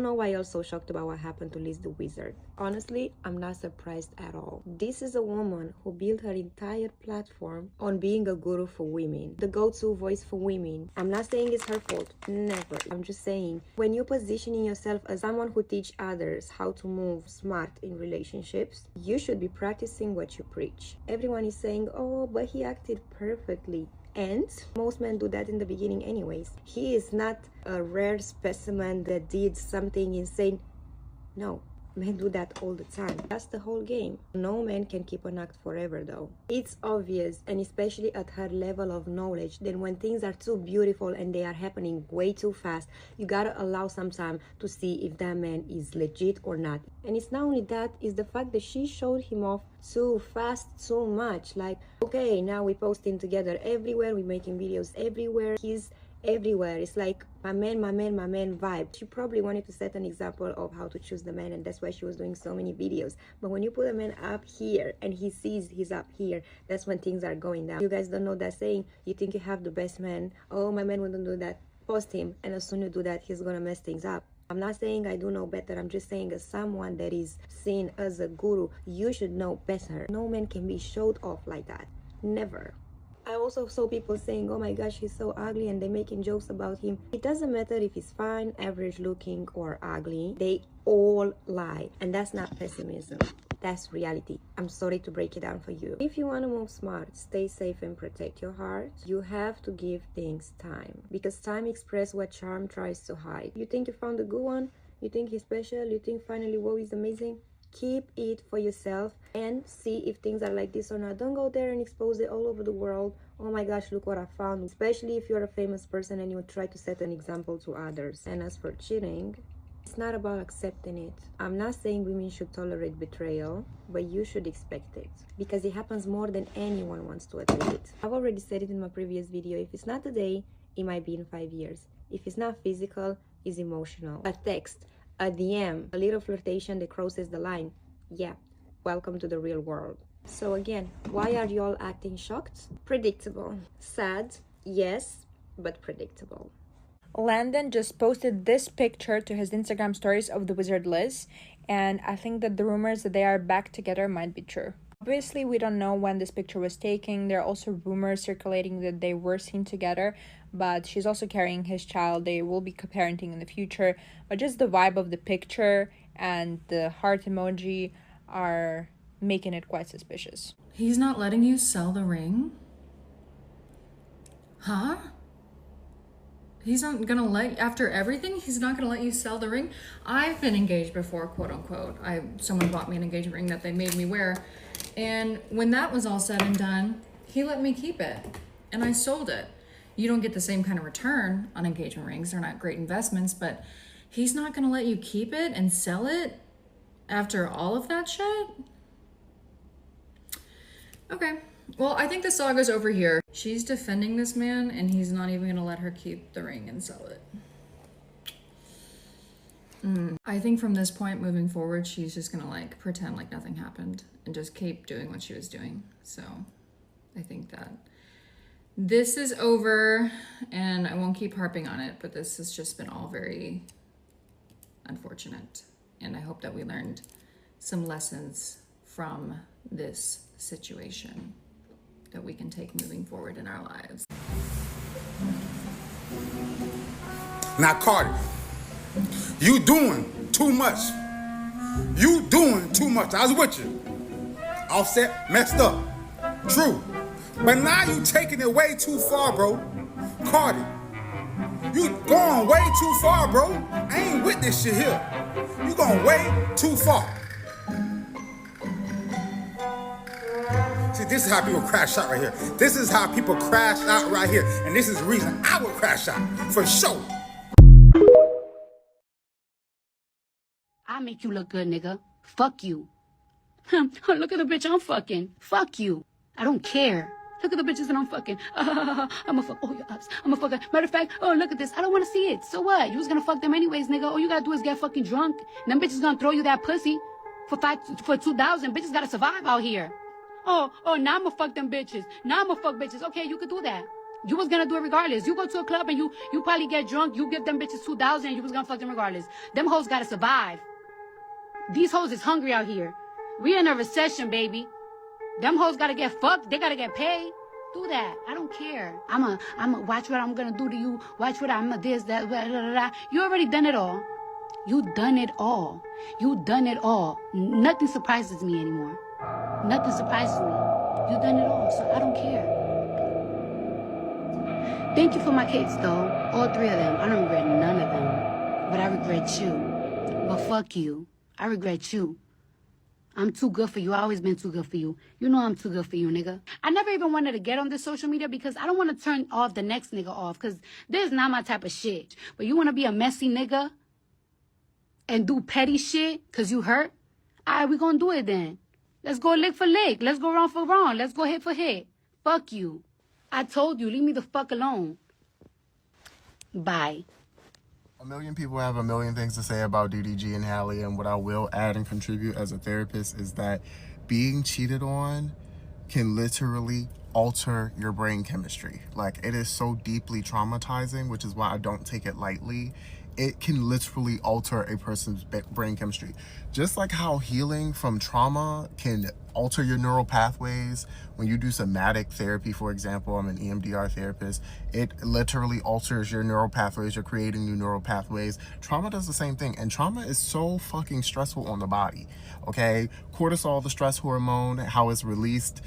know why you're so shocked about what happened to Liz the Wizard. Honestly, I'm not surprised at all. This is a woman who built her entire platform on being a guru for women, the go-to voice for women. I'm not saying it's her fault, never. I'm just saying, when you're positioning yourself as someone who teach others how to move smart in relationships, you should be practicing what you preach. Everyone is saying, oh, but he acted perfectly. And most men do that in the beginning anyways. He is not a rare specimen that did something insane. No, men do that all the time. That's the whole game. No man can keep an act forever though. It's obvious, and especially at her level of knowledge, that when things are too beautiful and they are happening way too fast, you gotta allow some time to see if that man is legit or not. And it's not only that, it's the fact that she showed him off too fast, too much. Like, okay, now we're posting together everywhere, we're making videos everywhere, he's everywhere. It's like my man vibe. She probably wanted to set an example of how to choose the man, and that's why she was doing so many videos. But when you put a man up here and he sees he's up here, that's when things are going down. You guys don't know that saying, you think you have the best man, oh, my man wouldn't do that, post him, and as soon as you do that, he's gonna mess things up. I'm not saying I do know better. I'm just saying, as someone that is seen as a guru, you should know better. No man can be showed off like that. Never. I also saw people saying, oh my gosh, he's so ugly, and they're making jokes about him. It doesn't matter if he's fine, average looking, or ugly. They all lie. And that's not pessimism. That's reality. I'm sorry to break it down for you. If you want to move smart, stay safe, and protect your heart, you have to give things time. Because time expresses what charm tries to hide. You think you found a good one? You think he's special? You think finally, whoa, he's amazing? Keep it for yourself and see if things are like this or not. Don't go there and expose it all over the world. Oh my gosh, look what I found. Especially if you're a famous person and you try to set an example to others. And as for cheating, it's not about accepting it. I'm not saying women should tolerate betrayal, but you should expect it, because it happens more than anyone wants to admit it. I've already said it in my previous video. If it's not today, it might be in 5 years. If it's not physical, it's emotional. A text, a DM, a little flirtation that crosses the line. Yeah, welcome to the real world. So again, why are y'all acting shocked? Predictable. Sad, yes, but predictable. Landon just posted this picture to his Instagram stories of the wizard Liz, and I think that the rumors that they are back together might be true. Obviously, we don't know when this picture was taken. There are also rumors circulating that they were seen together, but she's also carrying his child. They will be co-parenting in the future, but just the vibe of the picture and the heart emoji are making it quite suspicious. He's not letting you sell the ring? Huh? He's not gonna let, after everything, he's not gonna let you sell the ring? I've been engaged before, quote unquote. Someone bought me an engagement ring that they made me wear. And when that was all said and done, he let me keep it and I sold it. You don't get the same kind of return on engagement rings. They're not great investments, but he's not gonna let you keep it and sell it after all of that shit? Okay. Well, I think the saga's over here. She's defending this man, and he's not even gonna let her keep the ring and sell it. I think from this point moving forward, she's just gonna like pretend like nothing happened and just keep doing what she was doing. So I think that this is over, and I won't keep harping on it, but this has just been all very unfortunate. And I hope that we learned some lessons from this situation that we can take moving forward in our lives. Now, Cardi, you doing too much. You doing too much. I was with you. Offset, messed up. True. But now you taking it way too far, bro. Cardi, you going way too far, bro. I ain't with this shit here. You going way too far. See, this is how people crash out right here. This is how people crash out right here. And this is the reason I would crash out, for sure. I make you look good, nigga. Fuck you. Look at the bitch I'm fucking. Fuck you. I don't care. Look at the bitches that I'm fucking. I'ma fuck all your ups. I'ma fuck. Matter of fact, oh, look at this. I don't want to see it. So what? You was gonna fuck them anyways, nigga. All you gotta do is get fucking drunk. And them bitches gonna throw you that pussy for 2,000. Bitches gotta survive out here. Oh, now I'ma fuck them bitches. Now I'ma fuck bitches. Okay, you could do that. You was gonna do it regardless. You go to a club and you probably get drunk. You give them bitches 2,000 and you was gonna fuck them regardless. Them hoes gotta survive. These hoes is hungry out here. We in a recession, baby. Them hoes gotta get fucked. They gotta get paid. Do that. I don't care. I'm a watch what I'm gonna do to you. Watch what I'm a this, that, blah, blah, blah, blah. You already done it all. You done it all. You done it all. Nothing surprises me anymore. Nothing surprises me. You done it all, so I don't care. Thank you for my kids, though. All 3 of them. I don't regret none of them. But I regret you. But fuck you. I regret you. I'm too good for you. I always been too good for you. You know I'm too good for you, nigga. I never even wanted to get on this social media because I don't want to turn off the next nigga off because this is not my type of shit. But you want to be a messy nigga and do petty shit because you hurt? All right, we gonna do it then. Let's go lick for lick. Let's go wrong for wrong. Let's go hit for hit. Fuck you. I told you, leave me the fuck alone. Bye. A million people have a million things to say about DDG and Halle, and what I will add and contribute as a therapist is that being cheated on can literally alter your brain chemistry. Like, it is so deeply traumatizing, which is why I don't take it lightly. It can literally alter a person's brain chemistry. Just like how healing from trauma can alter your neural pathways. When you do somatic therapy, for example, I'm an EMDR therapist, it literally alters your neural pathways. You're creating new neural pathways. Trauma does the same thing, and trauma is so fucking stressful on the body, okay? Cortisol, the stress hormone, how it's released,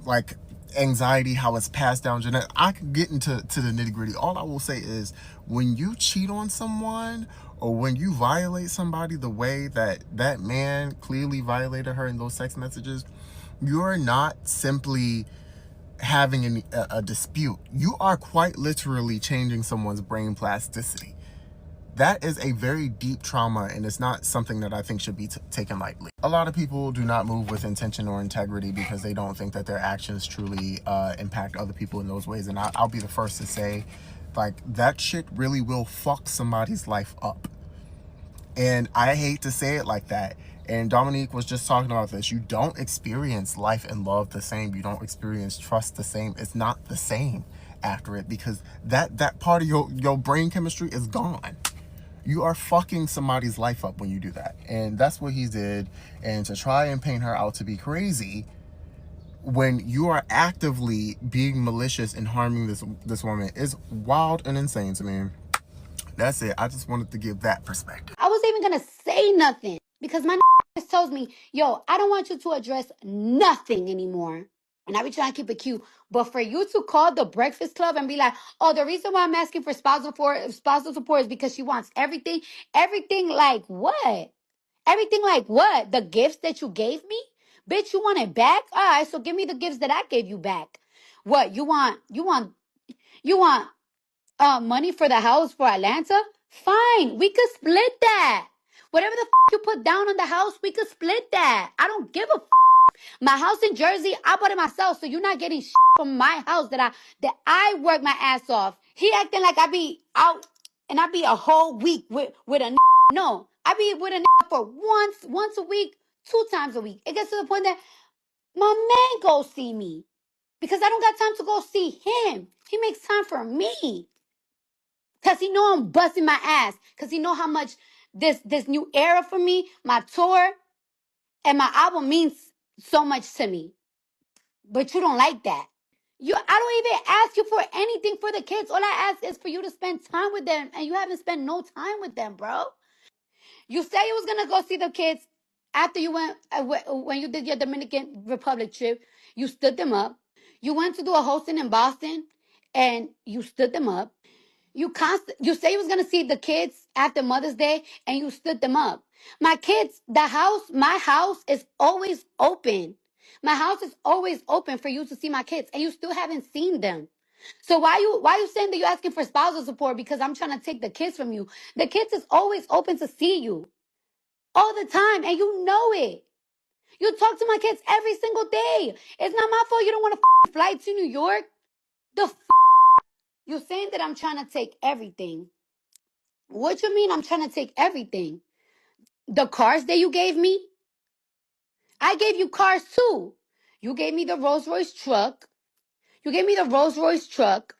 like anxiety, how it's passed down genetic. I can get into the nitty gritty. All I will say is when you cheat on someone or when you violate somebody the way that that man clearly violated her in those text messages, you're not simply having a dispute. You are quite literally changing someone's brain plasticity. That is a very deep trauma, and it's not something that I think should be taken lightly. A lot of people do not move with intention or integrity because they don't think that their actions truly impact other people in those ways. And I'll be the first to say, like, that shit really will fuck somebody's life up. And I hate to say it like that. And Dominique was just talking about this. You don't experience life and love the same. You don't experience trust the same. It's not the same after it because that part of your brain chemistry is gone. You are fucking somebody's life up when you do that. And that's what he did. And to try and paint her out to be crazy when you are actively being malicious and harming this woman is wild and insane to me. That's it. I just wanted to give that perspective. I wasn't even gonna say nothing because my just tells me, yo, I don't want you to address nothing anymore. And I be trying to keep it cute. But for you to call the Breakfast Club and be like, oh, the reason why I'm asking for spousal support is because she wants everything. Everything like what? Everything like what? The gifts that you gave me? Bitch, you want it back? All right, so give me the gifts that I gave you back. What? You want money for the house for Atlanta? Fine, we could split that. Whatever the you put down on the house, we could split that. I don't give a My house in Jersey, I bought it myself, so you're not getting from my house that I work my ass off. He acting like I be out and I be a whole week with a no. I be with a for once a week, 2 times a week. It gets to the point that my man go see me because I don't got time to go see him. He makes time for me. Cause he know I'm busting my ass. Cause he know how much this new era for me, my tour, and my album means so much to me. But you don't like that. I don't even ask you for anything for the kids. All I ask is for you to spend time with them, and you haven't spent no time with them, bro. You said you was gonna go see the kids after you went when you did your Dominican Republic trip. You stood them up. You went to do a hosting in Boston, and you stood them up. You say you was gonna see the kids after Mother's Day, and you stood them up. My kids, my house is always open. My house is always open for you to see my kids, and you still haven't seen them. So why you saying that you're asking for spousal support because I'm trying to take the kids from you? The kids is always open to see you all the time, and you know it. You talk to my kids every single day. It's not my fault you don't want to fly to New York. You're saying that I'm trying to take everything. What you mean I'm trying to take everything? The cars that you gave me? I gave you cars too. You gave me the Rolls Royce truck. You gave me the Rolls Royce truck.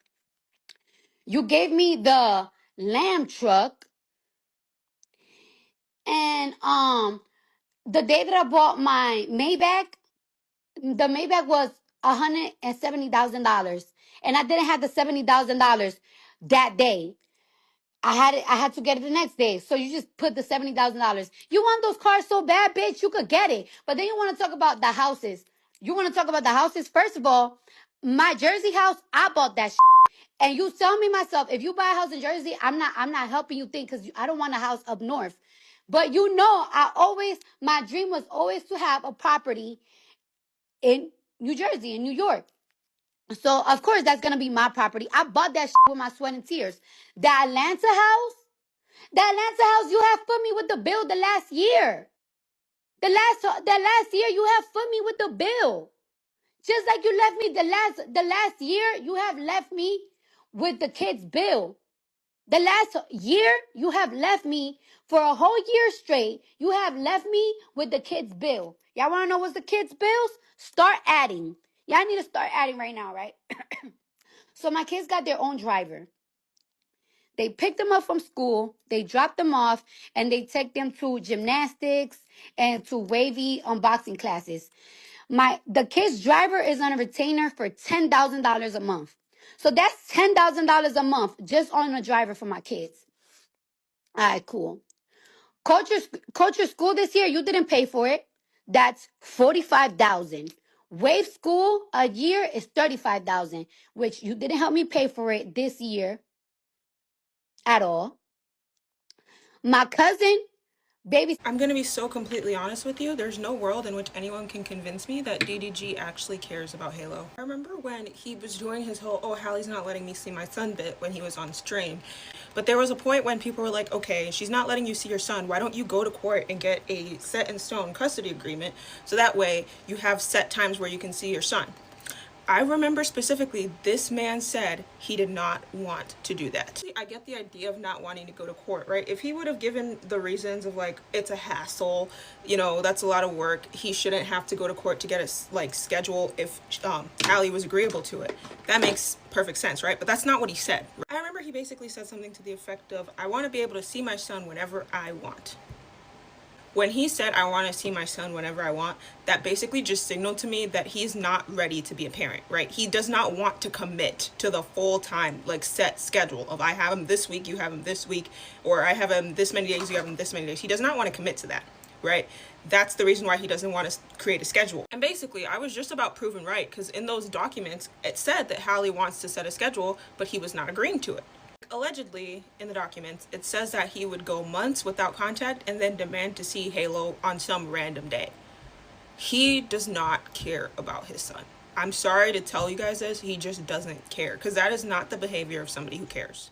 You gave me the lamb truck. And the day that I bought my Maybach, the Maybach was $170,000. And I didn't have the $70,000 that day. I had to get it the next day. So you just put the $70,000. You want those cars so bad, bitch, you could get it. But then you want to talk about the houses. You want to talk about the houses? First of all, my Jersey house, I bought that shit. And you tell me myself, if you buy a house in Jersey, I'm not helping you think, because I don't want a house up north. But you know, my dream was always to have a property in New Jersey, in New York. So of course that's gonna be my property. I bought that shit with my sweat and tears. The Atlanta house, you have put me with the bill the last year. The last year you have put me with the bill. Just like you left me the last year, you have left me with the kids' bill. The last year, you have left me for a whole year straight. You have left me with the kids' bill. Y'all want to know what's the kids' bills? Start adding. Y'all need to start adding right now, right? So my kids got their own driver. They pick them up from school, they drop them off, and they take them to gymnastics and to wavy unboxing classes. The kid's driver is on a retainer for $10,000 a month. So that's $10,000 a month just on a driver for my kids. All right, cool. Culture school this year, you didn't pay for it. That's $45,000. Wave school a year is $35,000, which you didn't help me pay for it this year at all. My cousin, baby. I'm going to be so completely honest with you. There's no world in which anyone can convince me that DDG actually cares about Halo. I remember when he was doing his whole, oh, Halle's not letting me see my son bit when he was on stream. But there was a point when people were like, okay, she's not letting you see your son. Why don't you go to court and get a set in stone custody agreement so that way you have set times where you can see your son? I remember specifically this man said he did not want to do that. I get the idea of not wanting to go to court, right? If he would have given the reasons of like, it's a hassle, you know, that's a lot of work, he shouldn't have to go to court to get a like schedule if Halle was agreeable to it. That makes perfect sense, right? But that's not what he said. I remember he basically said something to the effect of, I want to be able to see my son whenever I want. When he said, I want to see my son whenever I want, that basically just signaled to me that he's not ready to be a parent, right? He does not want to commit to the full-time, like, set schedule of I have him this week, you have him this week, or I have him this many days, you have him this many days. He does not want to commit to that, right? That's the reason why he doesn't want to create a schedule. And basically, I was just about proven right, because in those documents, it said that Halle wants to set a schedule, but he was not agreeing to it. Allegedly, in the documents, it says that he would go months without contact and then demand to see Halo on some random day. He does not care about his son. I'm sorry to tell you guys this, he just doesn't care, because that is not the behavior of somebody who cares.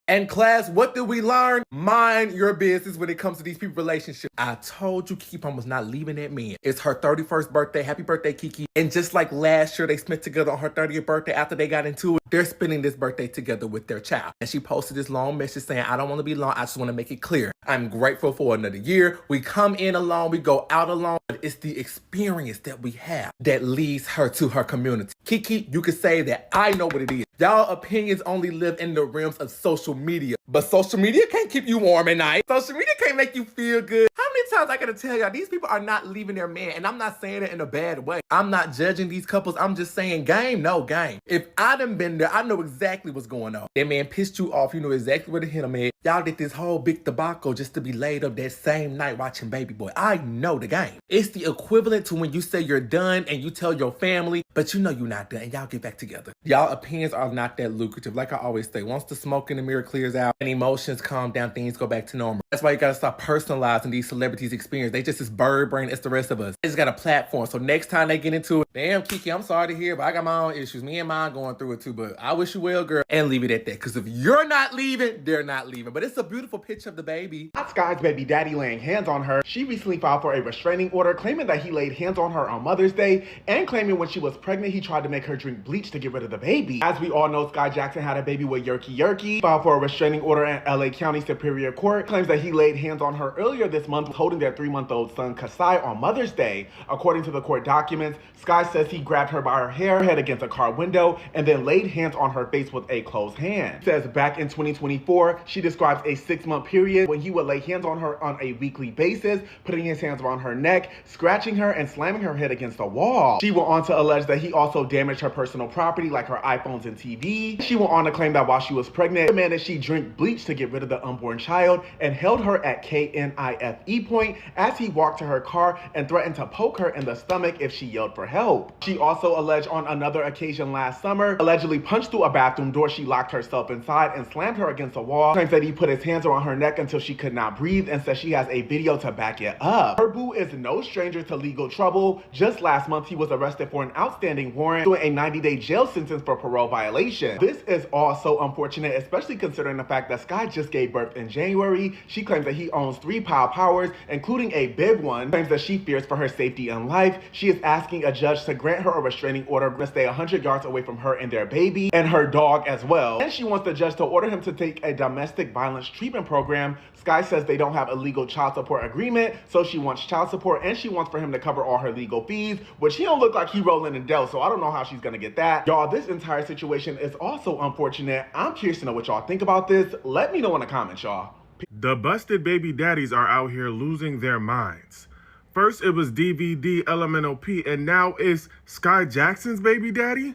And class, what did we learn? Mind your business when it comes to these people relationships. I told you Keke Palmer was not leaving that man. It's her 31st birthday. Happy birthday, Keke. And just like last year, they spent together on her 30th birthday after they got into it. They're spending this birthday together with their child. And she posted this long message saying, I don't want to be alone. I just want to make it clear. I'm grateful for another year. We come in alone. We go out alone. But it's the experience that we have that leads her to her community. Keke, you could say that I know what it is. Y'all opinions only live in the realms of social media. But social media can't keep you warm at night. Social media can't make you feel good. How many times I gotta tell y'all, these people are not leaving their man. And I'm not saying it in a bad way. I'm not judging these couples. I'm just saying game, no game. If I done been there, I know exactly what's going on. That man pissed you off. You know exactly where to hit him at. Y'all did this whole big debacle just to be laid up that same night watching Baby Boy. I know the game. It's the equivalent to when you say you're done and you tell your family, but you know you're not done and y'all get back together. Y'all opinions are not that lucrative. Like I always say, once the smoke in the mirror clears out and emotions calm down, things go back to normal. That's why you gotta stop personalizing these celebrities' experience. They just as bird brain as the rest of us. They just got a platform. So next time they get into it, damn Keke, I'm sorry to hear, but I got my own issues. Me and mine going through it too, but I wish you well, girl. And leave it at that. Because if you're not leaving, they're not leaving. But it's a beautiful picture of the baby. Not Sky's baby daddy laying hands on her. She recently filed for a restraining order claiming that he laid hands on her on Mother's Day and claiming when she was pregnant, he tried to make her drink bleach to get rid of the baby. As we all know, Sky Jackson had a baby with Yerky. Filed for a restraining order in LA County Superior Court, claims that he laid hands on her earlier this month. holding their 3-month-old son, Skai, on Mother's Day. According to the court documents, Skai says he grabbed her by her hair, head against a car window, and then laid hands on her face with a closed hand. Says back in 2024, she describes a 6-month period when he would lay hands on her on a weekly basis, putting his hands around her neck, scratching her, and slamming her head against a wall. She went on to allege that he also damaged her personal property like her iPhones and TV. She went on to claim that while she was pregnant, demanded she drink bleach to get rid of the unborn child and held her at KNIFE point as he walked to her car and threatened to poke her in the stomach if she yelled for help. She also alleged on another occasion last summer, allegedly punched through a bathroom door she locked herself inside and slammed her against a wall. Claims that he put his hands around her neck until she could not breathe and says she has a video to back it up. Her boo is no stranger to legal trouble. Just last month, he was arrested for an outstanding warrant doing a 90-day jail sentence for parole violation. This is all so unfortunate, especially considering the fact that Skai just gave birth in January. She claims that he owns 3 powers, including a big one. Claims that she fears for her safety and life. She is asking a judge to grant her a restraining order to stay 100 yards away from her and their baby and her dog as well. And she wants the judge to order him to take a domestic violence treatment program. Skai says they don't have a legal child support agreement, so she wants child support and she wants for him to cover all her legal fees, which he don't look like he rolling in dough, so I don't know how she's gonna get that. Y'all, this entire situation is also unfortunate. I'm curious to know what y'all think about this. Let me know in the comments, y'all. The busted baby daddies are out here losing their minds. First it was DVD LMNOP, and now it's Skai Jackson's baby daddy?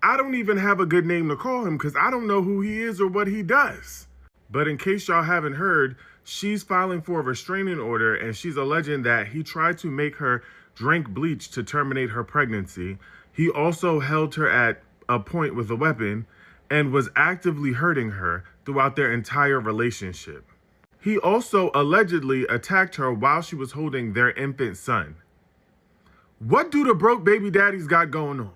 I don't even have a good name to call him because I don't know who he is or what he does. But in case y'all haven't heard, she's filing for a restraining order and she's alleging that he tried to make her drink bleach to terminate her pregnancy. He also held her at a point with a weapon and was actively hurting her throughout their entire relationship. He also allegedly attacked her while she was holding their infant son. What do the broke baby daddies got going on?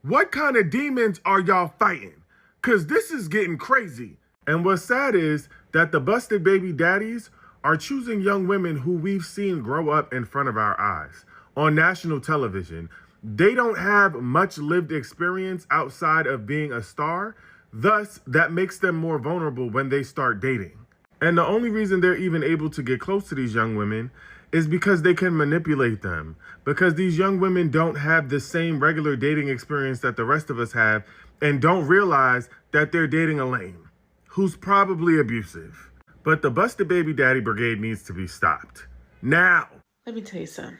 What kind of demons are y'all fighting? Cause this is getting crazy. And what's sad is that the busted baby daddies are choosing young women who we've seen grow up in front of our eyes on national television. They don't have much lived experience outside of being a star. Thus, that makes them more vulnerable when they start dating. And the only reason they're even able to get close to these young women is because they can manipulate them. Because these young women don't have the same regular dating experience that the rest of us have and don't realize that they're dating a lame who's probably abusive. But the busted baby daddy brigade needs to be stopped. Now. Let me tell you something.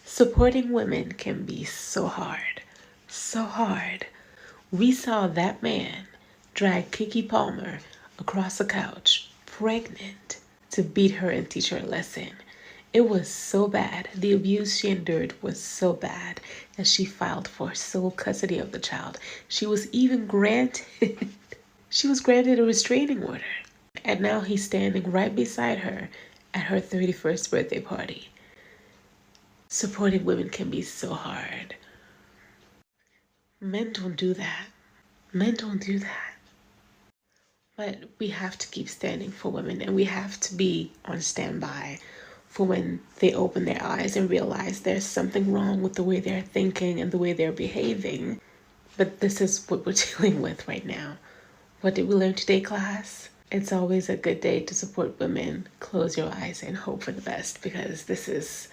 Supporting women can be so hard. So hard. We saw that man drag Keke Palmer across the couch, pregnant, to beat her and teach her a lesson. It was so bad. The abuse she endured was so bad that she filed for sole custody of the child. She was even granted a restraining order. And now he's standing right beside her at her 31st birthday party. Supporting women can be so hard. Men don't do that. Men don't do that. But we have to keep standing for women, and we have to be on standby for when they open their eyes and realize there's something wrong with the way they're thinking and the way they're behaving. But this is what we're dealing with right now. What did we learn today, class? It's always a good day to support women. Close your eyes and hope for the best, because this is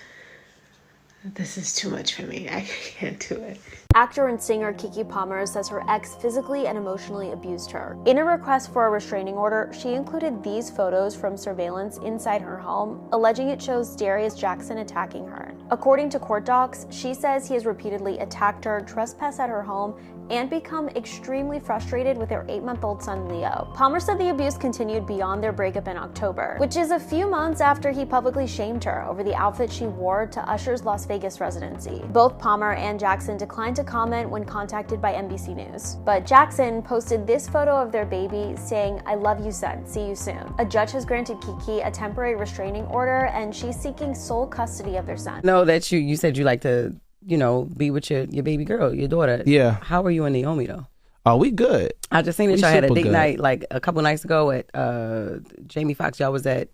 too much for me. I can't do it. Actor and singer Keke Palmer says her ex physically and emotionally abused her. In a request for a restraining order, she included these photos from surveillance inside her home, alleging it shows Darius Jackson attacking her. According to court docs, she says he has repeatedly attacked her, trespassed at her home, and become extremely frustrated with their 8-month-old son, Leo. Palmer said the abuse continued beyond their breakup in October, which is a few months after he publicly shamed her over the outfit she wore to Usher's Las Vegas residency. Both Palmer and Jackson declined to comment when contacted by NBC News. But Jackson posted this photo of their baby saying, "I love you, son. See you soon." A judge has granted Keke a temporary restraining order, and she's seeking sole custody of their son. Know that you said you like to, be with your baby girl, your daughter. Yeah. How are you and Naomi though? Oh, we good. I just seen that y'all had a date good. night like a couple nights ago at Jamie Foxx. Y'all was at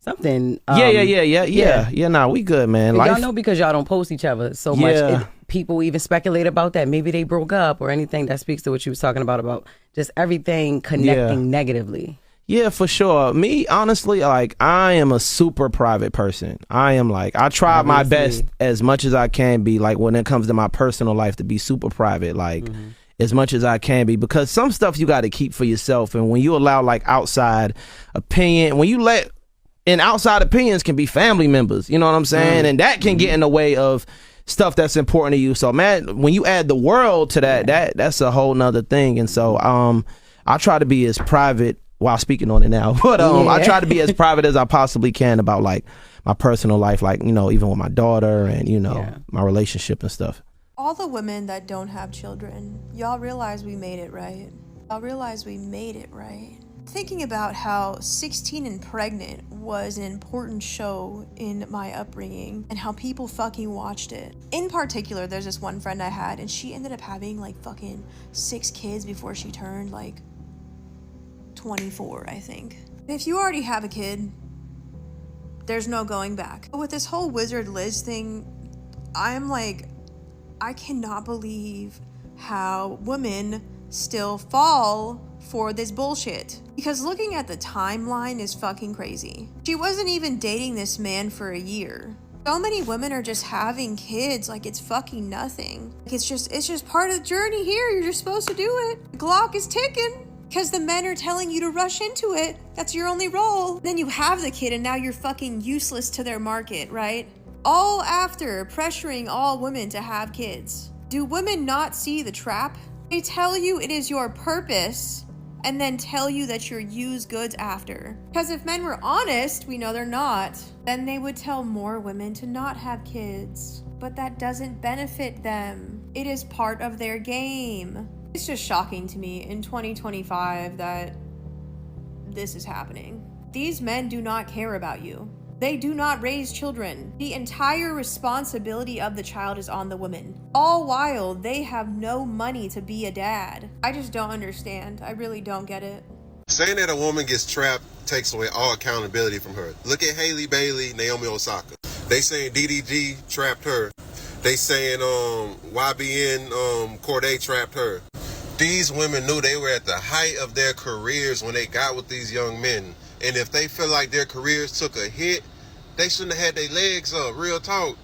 something. Yeah. Nah, we good, man. Y'all know because y'all don't post each other so much. People even speculate about that. Maybe they broke up or anything that speaks to what you was talking about just everything connecting negatively. Yeah, for sure. Me, honestly, like, I am a super private person. I try my best as much as I can be, like, when it comes to my personal life, to be super private, like, as much as I can be, because some stuff you got to keep for yourself. And when you allow, like, outside opinion, and outside opinions can be family members, you know what I'm saying? And that can get in the way of stuff that's important to you. So, man, when you add the world to that's a whole nother thing. And so, I try to be as private while speaking on it now, but I try to be as private as I possibly can about, like, my personal life, like, you know, even with my daughter and, you know, my relationship and stuff. All the women that don't have children, y'all realize we made it, right? Y'all realize we made it, right? Thinking about how 16 and Pregnant was an important show in my upbringing and how people fucking watched it. In particular, there's this one friend I had, and she ended up having like fucking 6 kids before she turned like 24, I think. If you already have a kid, there's no going back. But with this whole Wizard Liz thing, I'm like, I cannot believe how women still fall for this bullshit. Because looking at the timeline is fucking crazy. She wasn't even dating this man for a year. So many women are just having kids like it's fucking nothing. Like it's just part of the journey here. You're just supposed to do it. The clock is ticking. Because the men are telling you to rush into it. That's your only role. Then you have the kid and now you're fucking useless to their market, right? All after pressuring all women to have kids. Do women not see the trap? They tell you it is your purpose and then tell you that you're used goods after. Because if men were honest, we know they're not, then they would tell more women to not have kids. But that doesn't benefit them. It is part of their game. It's just shocking to me in 2025 that this is happening. These men do not care about you. They do not raise children. The entire responsibility of the child is on the woman. All while they have no money to be a dad. I just don't understand. I really don't get it. Saying that a woman gets trapped takes away all accountability from her. Look at Halle Bailey, Naomi Osaka. They saying DDG trapped her. They saying YBN Corday trapped her. These women knew they were at the height of their careers when they got with these young men. And if they feel like their careers took a hit, they shouldn't have had their legs up. Real talk.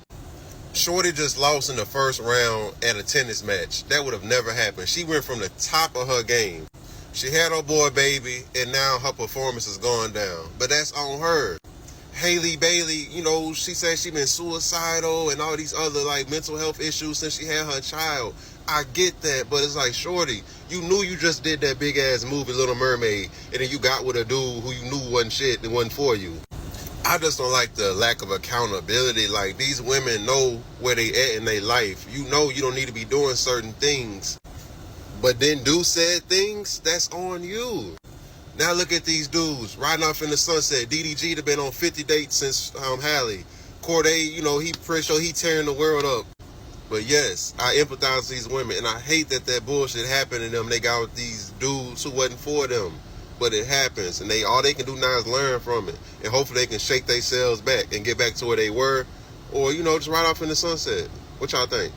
Shorty just lost in the first round at a tennis match. That would have never happened. She went from the top of her game. She had her boy baby, and now her performance is going down. But that's on her. Halle Bailey, you know, she said she been suicidal and all these other like mental health issues since she had her child. I get that, but it's like, shorty, you knew you just did that big ass movie Little Mermaid, and then you got with a dude who you knew wasn't shit and wasn't for you. I just don't like the lack of accountability. Like, these women know where they at in their life. You know you don't need to be doing certain things, but then do said things, that's on you. Now look at these dudes riding off in the sunset. DDG have been on 50 dates since Halle. Corday, you know, he pretty sure he tearing the world up. But yes, I empathize with these women, and I hate that bullshit happened to them. They got with these dudes who wasn't for them. But it happens, and all they can do now is learn from it. And hopefully they can shake themselves back and get back to where they were. Or, you know, just ride off in the sunset. What y'all think?